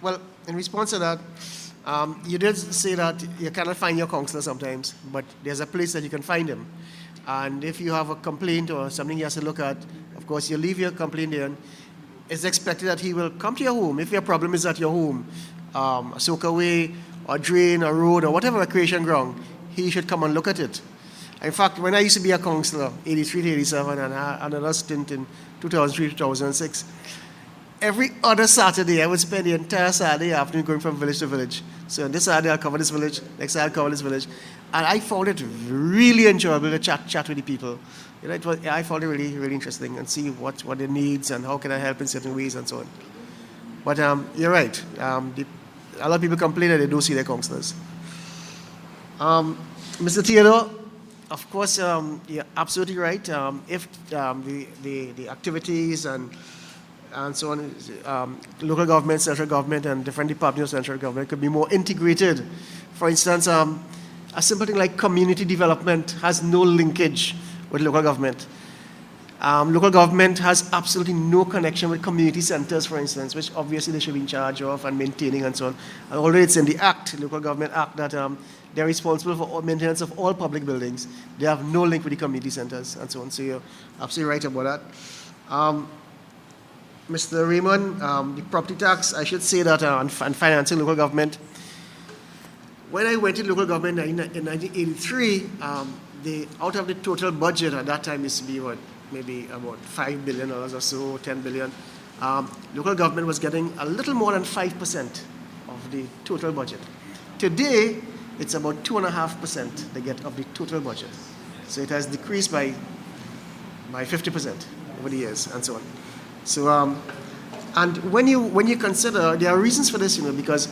Well, in response to that, you did say that you cannot find your counselor sometimes, but there's a place that you can find him. And if you have a complaint or something he has to look at, of course, you leave your complaint there, and it's expected that he will come to your home. If your problem is at your home, a soakaway, or drain, or road, or whatever recreation ground, he should come and look at it. In fact, when I used to be a counselor, 83 to 87, and I had another stint in 2003 to 2006, every other Saturday, I would spend the entire Saturday afternoon going from village to village. So this Saturday, I'll cover this village, next Saturday, I'll cover this village. And I found it really enjoyable to chat with the people. You know, I found it really, really interesting and see what their needs and how can I help in certain ways and so on. But you're right. A lot of people complain that they don't see their counselors. Mr. Theodore, of course, you're absolutely right. If the activities and so on, local government, central government, and different departments of central government could be more integrated. For instance, a simple thing like community development has no linkage with local government. Local government has absolutely no connection with community centers, for instance, which obviously they should be in charge of and maintaining and so on. And already it's in the Act, Local Government Act, that they're responsible for maintenance of all public buildings. They have no link with the community centers and so on. So you're absolutely right about that. Mr. Raymond, the property tax, I should say that on financing local government. When I went to local government in 1983, out of the total budget at that time used to be what, maybe about $5 billion or so, $10 billion. Local government was getting a little more than 5% of the total budget. Today, it's about 2.5% they get of the total budget. So it has decreased by 50% over the years and so on. So, and when you consider, there are reasons for this, because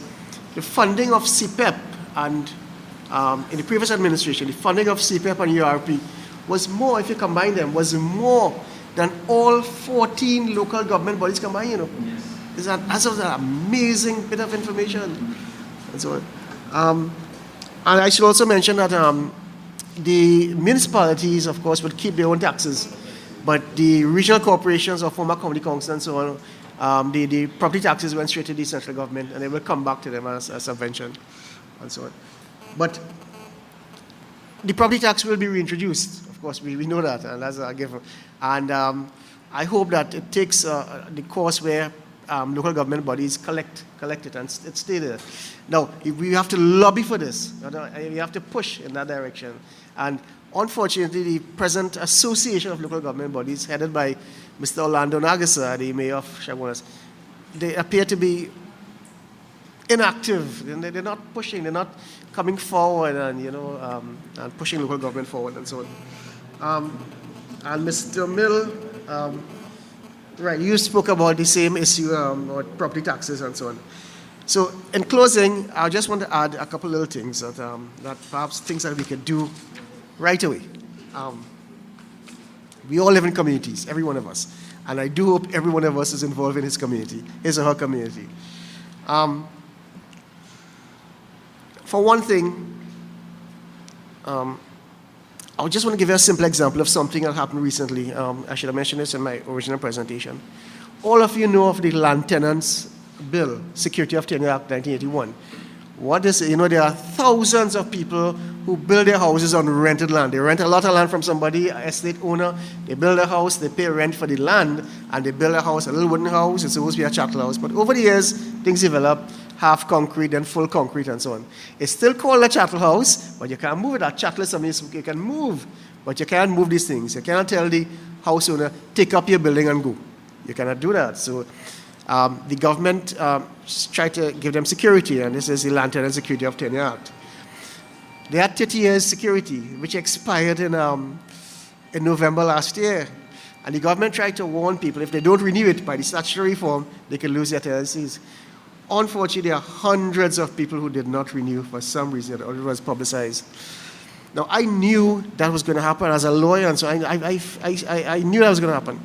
the funding of CPEP and in the previous administration, the funding of CPEP and URP was more, if you combine them, was more than all 14 local government bodies combined, Yes. That's an amazing bit of information. And so on. And I should also mention that the municipalities, of course, would keep their own taxes, but the regional corporations or former county councils and so on, the property taxes went straight to the central government, and they will come back to them as a subvention and so on. But the property tax will be reintroduced. Of course, we know that, and that's a given. And I hope that it takes the course where local government bodies collect it and it stay there. Now, we have to lobby for this. We have to push in that direction. And unfortunately, the present Association of Local Government Bodies, headed by Mr. Orlando Nagasa, the mayor of Chaguanas, they appear to be inactive. They're not pushing. They're not coming forward and and pushing local government forward and so on. And Mr. Mill, right, you spoke about the same issue about property taxes and so on. So in closing, I just want to add a couple little things that perhaps things that we could do right away. We all live in communities, every one of us. And I do hope every one of us is involved in his community, his or her community. For one thing, I just want to give you a simple example of something that happened recently. I should have mentioned this in my original presentation. All of you know of the Land Tenants Bill, Security of Tenure Act 1981. What is it? There are thousands of people who build their houses on rented land. They rent a lot of land from somebody, an estate owner. They build a house, they pay rent for the land, and they build a house, a little wooden house. It's supposed to be a chattel house. But over the years, things develop, half concrete, then full concrete, and so on. It's still called a chattel house, but you can't move it. A chattel is something you can move, but you can't move these things. You cannot tell the house owner, take up your building and go. You cannot do that. So the government tried to give them security, and this is the Land Tenant Security of Tenure Act. They had 30 years security, which expired in November last year. And the government tried to warn people, if they don't renew it by the statutory reform, they can lose their tenancies. Unfortunately, there are hundreds of people who did not renew for some reason, or it was publicized. Now, I knew that was going to happen as a lawyer, and so I knew that was going to happen.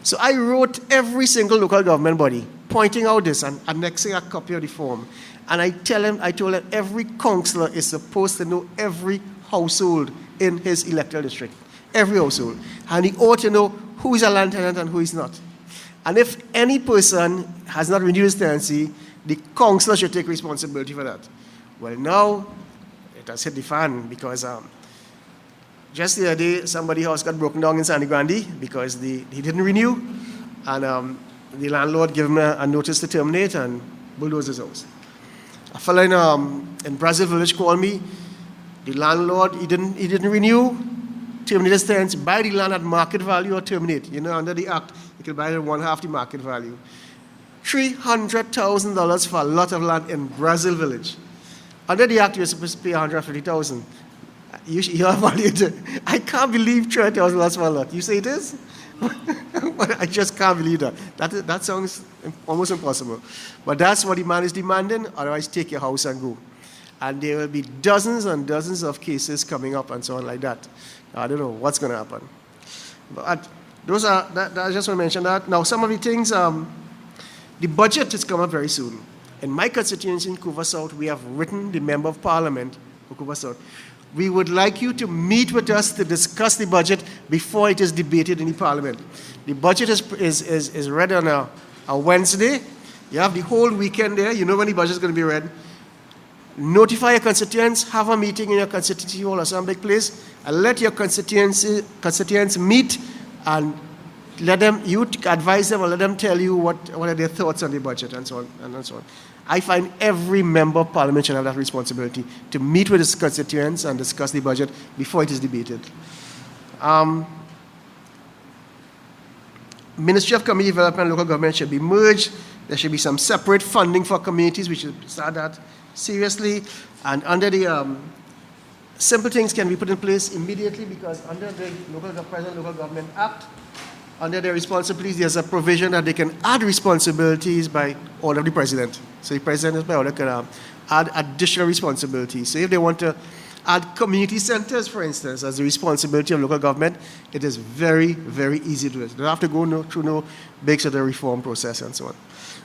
So I wrote every single local government body, pointing out this and annexing a copy of the form. And I told them every councillor is supposed to know every household in his electoral district, every household. And he ought to know who is a land tenant and who is not. And if any person has not renewed his tenancy, The council should take responsibility for that. Well, now it has hit the fan because just the other day, somebody's house got broken down in Sandy Grande because he didn't renew, and the landlord gave him a notice to terminate and bulldoze his house. A fellow in Brazil Village called me. The landlord, he didn't renew, terminate his tenants, buy the land at market value or terminate. You know, under the act, you can buy it at one half the market value. $300,000 for a lot of land in Brazil Village. Under the act, you're supposed to pay $150,000. You are valued. I can't believe $300,000 for a lot. You say it is? But I just can't believe that. That sounds almost impossible. But that's what the man is demanding, otherwise take your house and go. And there will be dozens and dozens of cases coming up and so on like that. I don't know what's going to happen. But I just want to mention that. Now, some of the things, the budget is coming up very soon. In my constituency in Couva South, we have written the Member of Parliament for Couva South. We would like you to meet with us to discuss the budget before it is debated in the Parliament. The budget is read on a Wednesday. You have the whole weekend there. You know when the budget is going to be read. Notify your constituents, have a meeting in your constituency hall or some big place, and let your constituents meet and let them, you advise them or let them tell you what are their thoughts on the budget and so on and so on. I find every member of parliament should have that responsibility to meet with his constituents and discuss the budget before it is debated. Ministry of Community Development and Local Government should be merged. There should be some separate funding for communities. We should start that seriously. And under the simple things can be put in place immediately because under the Present Local Government Act, under their responsibilities, there's a provision that they can add responsibilities by order of the president. So the president, by order, can add additional responsibilities. So if they want to add community centers, for instance, as the responsibility of local government, it is very, very easy to do it. They don't have to go through no big sort of reform process and so on.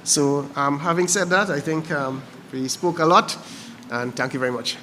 So having said that, I think we spoke a lot, and thank you very much.